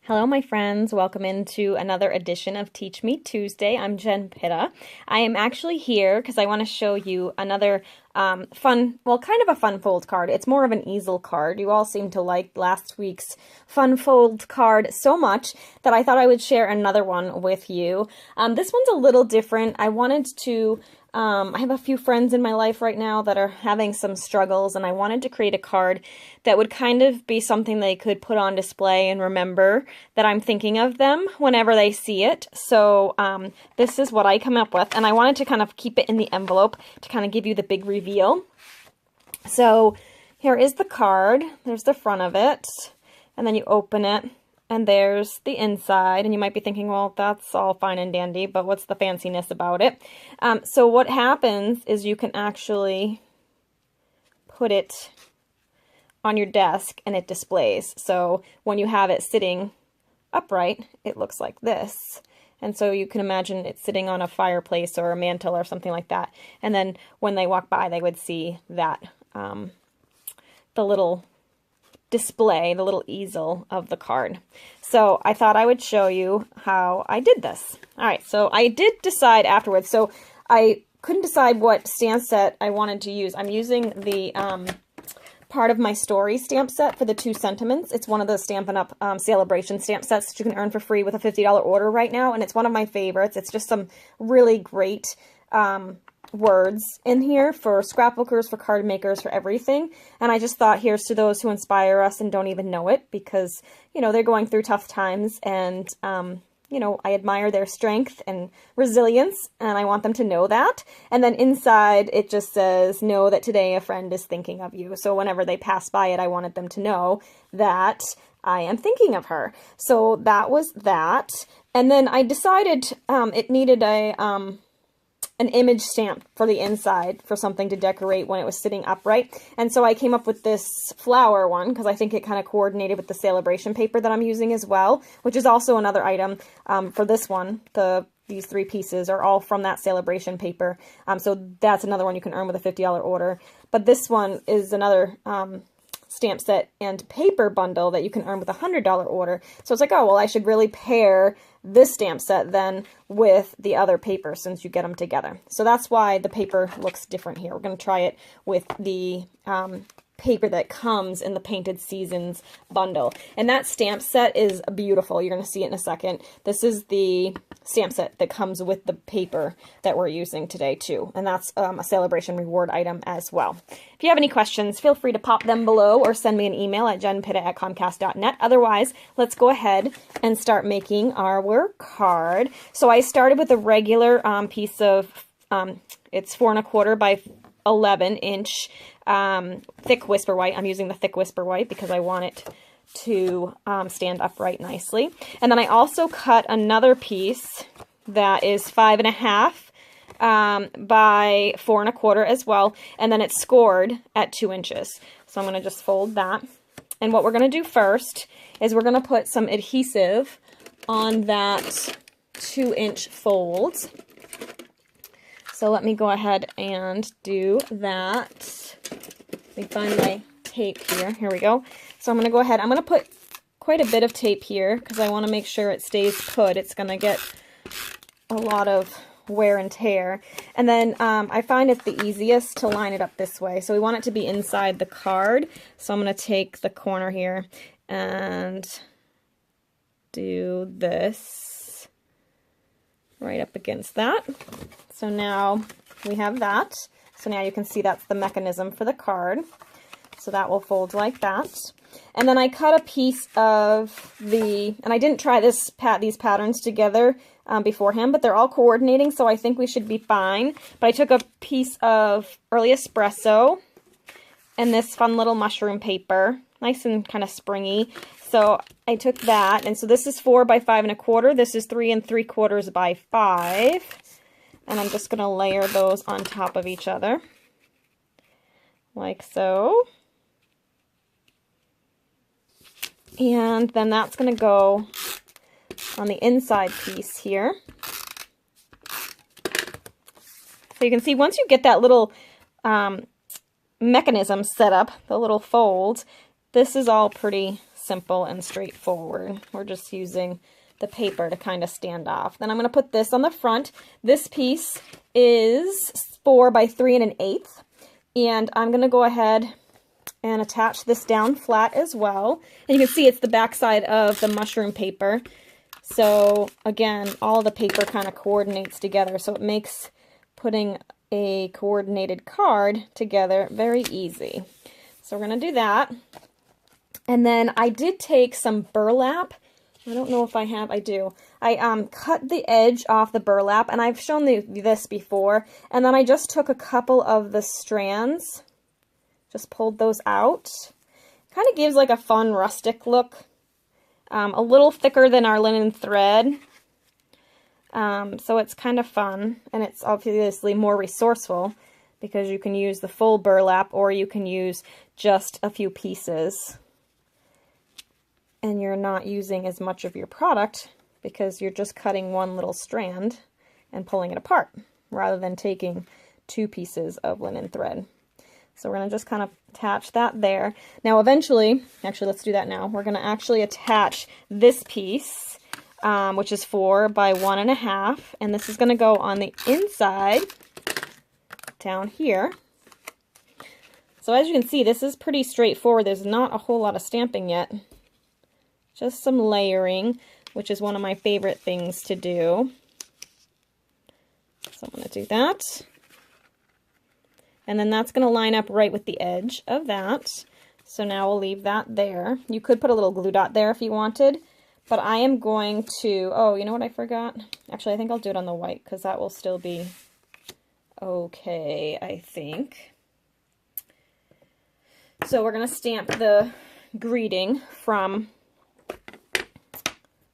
Hello, my friends. Welcome into another edition of Teach Me Tuesday. I'm Jen Pitta. I am actually here because I want to show you another kind of a fun fold card. It's more of an easel card. You all seem to like last week's fun fold card so much that I thought I would share another one with you. This one's a little different. I wanted to I have a few friends in my life right now that are having some struggles, and I wanted to create a card that would kind of be something they could put on display and remember that I'm thinking of them whenever they see it. So this is what I come up with, and I wanted to kind of keep it in the envelope to kind of give you the big reveal. So here is the card. There's the front of it, and then you open it. And there's the inside, and you might be thinking, well, that's all fine and dandy, but what's the fanciness about it? So what happens is you can actually put it on your desk and it displays. So when you have it sitting upright, it looks like this. And so you can imagine it sitting on a fireplace or a mantle or something like that. And then when they walk by, they would see that, the little display, the little easel of the card. So I thought I would show you how I did this. All right, so I did decide afterwards. So I couldn't decide what stamp set I wanted to use. I'm using the Part of My Story stamp set for the 2 sentiments. It's one of the Stampin' Up celebration stamp sets that you can earn for free with a $50 order right now, and it's one of my favorites. It's just some really great words in here for scrapbookers, for card makers, for everything. And I just thought, here's to those who inspire us and don't even know it, because, you know, they're going through tough times, and, you know, I admire their strength and resilience, and I want them to know that. And then inside, it just says, know that today a friend is thinking of you. So whenever they pass by it, I wanted them to know that I am thinking of her. So that was that. And then I decided it needed an image stamp for the inside for something to decorate when it was sitting upright. And so I came up with this flower one because I think it kind of coordinated with the celebration paper that I'm using as well, which is also another item for this one. These 3 pieces are all from that celebration paper. So that's another one you can earn with a $50 order. But this one is another stamp set and paper bundle that you can earn with a $100 order. So it's like, oh, well, I should really pair this stamp set then with the other paper since you get them together. So that's why the paper looks different here. We're going to try it with the paper that comes in the Painted Seasons bundle. And that stamp set is beautiful. You're going to see it in a second. This is the stamp set that comes with the paper that we're using today too. And that's a celebration reward item as well. If you have any questions, feel free to pop them below or send me an email at jenpitta@comcast.net. Otherwise, let's go ahead and start making our card. So I started with a regular piece of, it's 4 1/4 by 11 inch thick whisper white. I'm using the thick whisper white because I want it to stand upright nicely. And then I also cut another piece that is 5 1/2 by 4 1/4 as well, and then it's scored at 2 inches. So I'm going to just fold that. And what we're going to do first is we're going to put some adhesive on that 2-inch fold. So let me go ahead and do that. Let me find my tape here. Here we go. So I'm going to go ahead. I'm going to put quite a bit of tape here because I want to make sure it stays put. It's going to get a lot of wear and tear. And then I find it's the easiest to line it up this way. So we want it to be inside the card. So I'm going to take the corner here and do this right up against that. So now we have that. So now you can see that's the mechanism for the card. So that will fold like that. And then I cut a piece of and I didn't try these patterns together beforehand, but they're all coordinating, so I think we should be fine. But I took a piece of early espresso and this fun little mushroom paper, nice and kind of springy. So I took that, and so this is 4 by 5 1/4. This is 3 3/4 by 5. And I'm just going to layer those on top of each other, like so. And then that's going to go on the inside piece here. So you can see once you get that little mechanism set up, the little fold, this is all pretty simple and straightforward. We're just using the paper to kind of stand off. Then I'm going to put this on the front. This piece is 4 by 3 1/8, and I'm going to go ahead and attach this down flat as well. And you can see it's the back side of the mushroom paper. So again, all the paper kind of coordinates together, so it makes putting a coordinated card together very easy. So we're going to do that. And then I did take some burlap. I don't know if I have, I do. I cut the edge off the burlap, and I've shown this before. And then I just took a couple of the strands, just pulled those out. Kind of gives like a fun rustic look. A little thicker than our linen thread. So it's kind of fun, and it's obviously more resourceful because you can use the full burlap or you can use just a few pieces. And you're not using as much of your product because you're just cutting one little strand and pulling it apart rather than taking 2 pieces of linen thread. So we're going to just kind of attach that there. Now eventually, actually let's do that now. We're going to actually attach this piece, which is 4 by 1 1/2, and this is going to go on the inside down here. So as you can see, this is pretty straightforward. There's not a whole lot of stamping yet. Just some layering, which is one of my favorite things to do. So I'm going to do that. And then that's going to line up right with the edge of that. So now we'll leave that there. You could put a little glue dot there if you wanted, but I am going to, oh, you know what I forgot? Actually, I think I'll do it on the white because that will still be okay, I think. So we're going to stamp the greeting from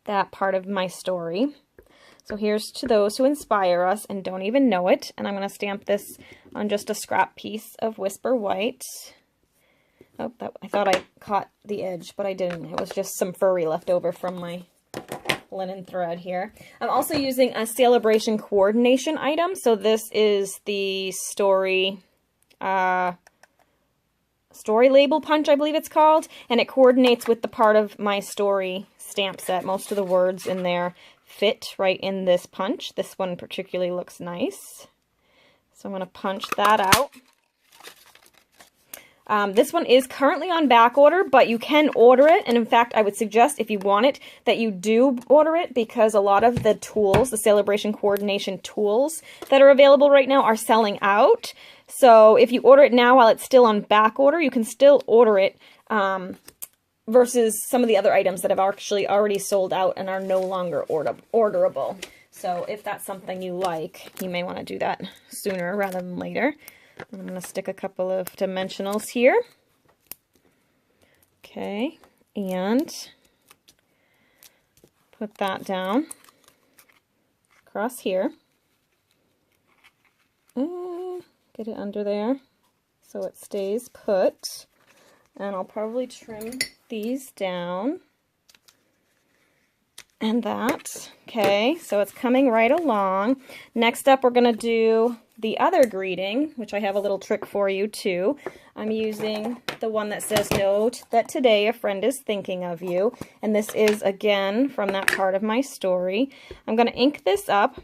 that part of my story. So here's to those who inspire us and don't even know it. And I'm going to stamp this on just a scrap piece of Whisper White. Oh, I thought I caught the edge, but I didn't. It was just some furry left over from my linen thread here. I'm also using a Celebration coordination item. So this is the story label punch, I believe it's called. And it coordinates with the part of my story stamp set. Most of the words in there fit right in this punch. This one particularly looks nice. So I'm going to punch that out. This one is currently on back order, but you can order it. And in fact, I would suggest if you want it, that you do order it because a lot of the tools, the Celebration coordination tools that are available right now are selling out. So if you order it now while it's still on back order, you can still order it versus some of the other items that have actually already sold out and are no longer orderable. So if that's something you like, you may want to do that sooner rather than later. I'm going to stick a couple of dimensionals here. Okay, and put that down across here. Get it under there so it stays put. And I'll probably trim these down. And that. Okay, so it's coming right along. Next up, we're going to do the other greeting, which I have a little trick for you too. I'm using the one that says, "Note that today a friend is thinking of you." And this is, again, from that part of my story. I'm going to ink this up.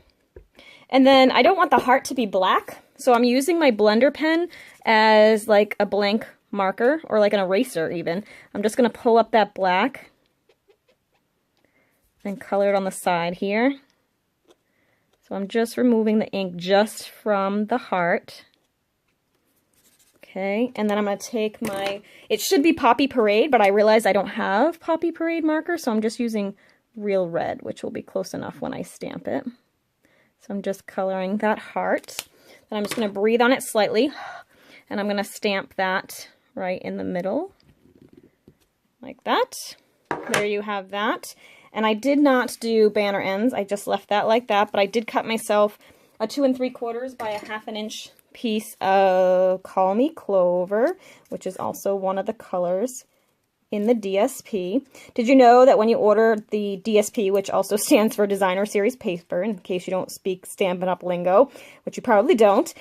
And then I don't want the heart to be black, so I'm using my blender pen as like a blank marker, or like an eraser even. I'm just going to pull up that black and color it on the side here. So I'm just removing the ink just from the heart. Okay, and then I'm going to take my, it should be Poppy Parade, but I realize I don't have Poppy Parade marker, so I'm just using Real Red, which will be close enough when I stamp it. So I'm just coloring that heart. Then I'm just going to breathe on it slightly, and I'm going to stamp that right in the middle, like that. There you have that. And I did not do banner ends, I just left that like that, but I did cut myself a 2 3/4 by a 1/2 inch piece of Call Me Clover, which is also one of the colors in the DSP. Did you know that when you order the DSP, which also stands for Designer Series Paper, in case you don't speak Stampin' Up lingo, which you probably don't,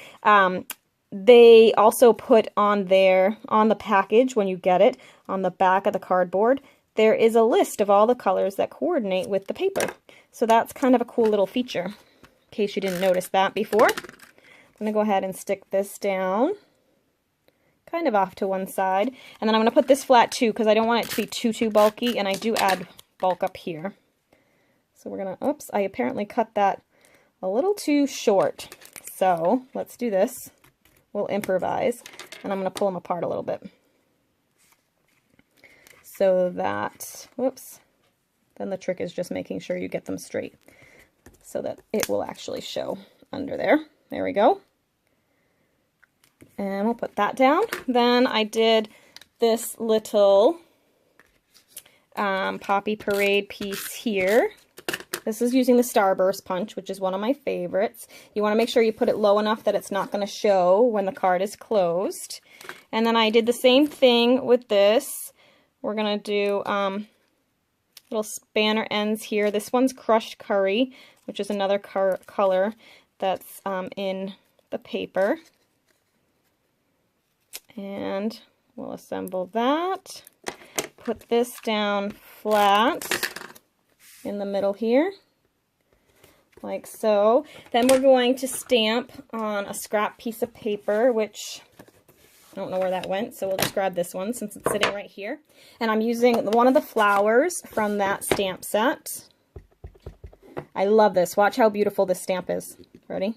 they also put on there, on the package when you get it, on the back of the cardboard, there is a list of all the colors that coordinate with the paper. So that's kind of a cool little feature, in case you didn't notice that before. I'm going to go ahead and stick this down, kind of off to one side. And then I'm going to put this flat too, because I don't want it to be too bulky, and I do add bulk up here. So we're going to, oops, I apparently cut that a little too short. So let's do this. We'll improvise, and I'm going to pull them apart a little bit. So that, whoops, then the trick is just making sure you get them straight so that it will actually show under there. There we go. And we'll put that down. Then I did this little Poppy Parade piece here. This is using the Starburst punch, which is one of my favorites. You want to make sure you put it low enough that it's not going to show when the card is closed. And then I did the same thing with this. We're going to do little spanner ends here. This one's Crushed Curry, which is another color that's in the paper. And we'll assemble that. Put this down flat in the middle here, like so. Then we're going to stamp on a scrap piece of paper, which I don't know where that went, so we'll just grab this one since it's sitting right here. And I'm using one of the flowers from that stamp set. I love this. Watch how beautiful this stamp is. Ready?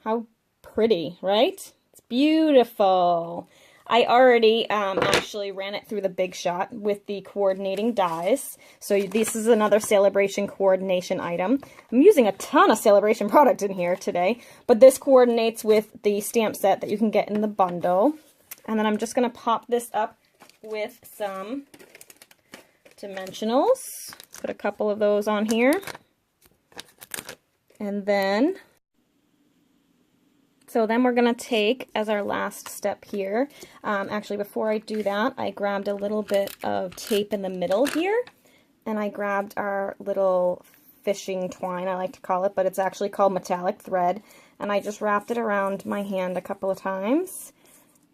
How pretty, right? It's beautiful. I already actually ran it through the Big Shot with the coordinating dies. So this is another Celebration coordination item. I'm using a ton of Celebration product in here today, but this coordinates with the stamp set that you can get in the bundle. And then I'm just going to pop this up with some dimensionals. Put a couple of those on here. And then we're going to take, as our last step here, actually before I do that, I grabbed a little bit of tape in the middle here, and I grabbed our little fishing twine, I like to call it, but it's actually called metallic thread, and I just wrapped it around my hand a couple of times,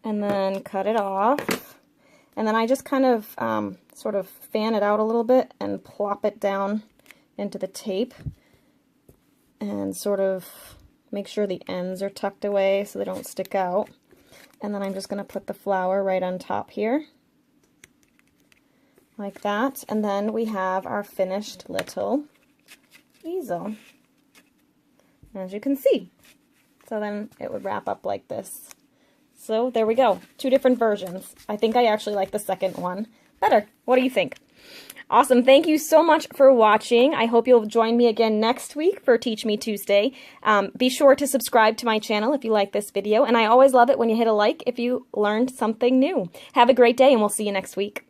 and then cut it off, and then I just kind of sort of fan it out a little bit and plop it down into the tape, and sort of make sure the ends are tucked away so they don't stick out. And then I'm just going to put the flower right on top here, like that. And then we have our finished little easel, as you can see. So then it would wrap up like this. So there we go. Two different versions. I think I actually like the second one better. What do you think? Awesome. Thank you so much for watching. I hope you'll join me again next week for Teach Me Tuesday. Be sure to subscribe to my channel if you like this video. And I always love it when you hit a like if you learned something new. Have a great day, and we'll see you next week.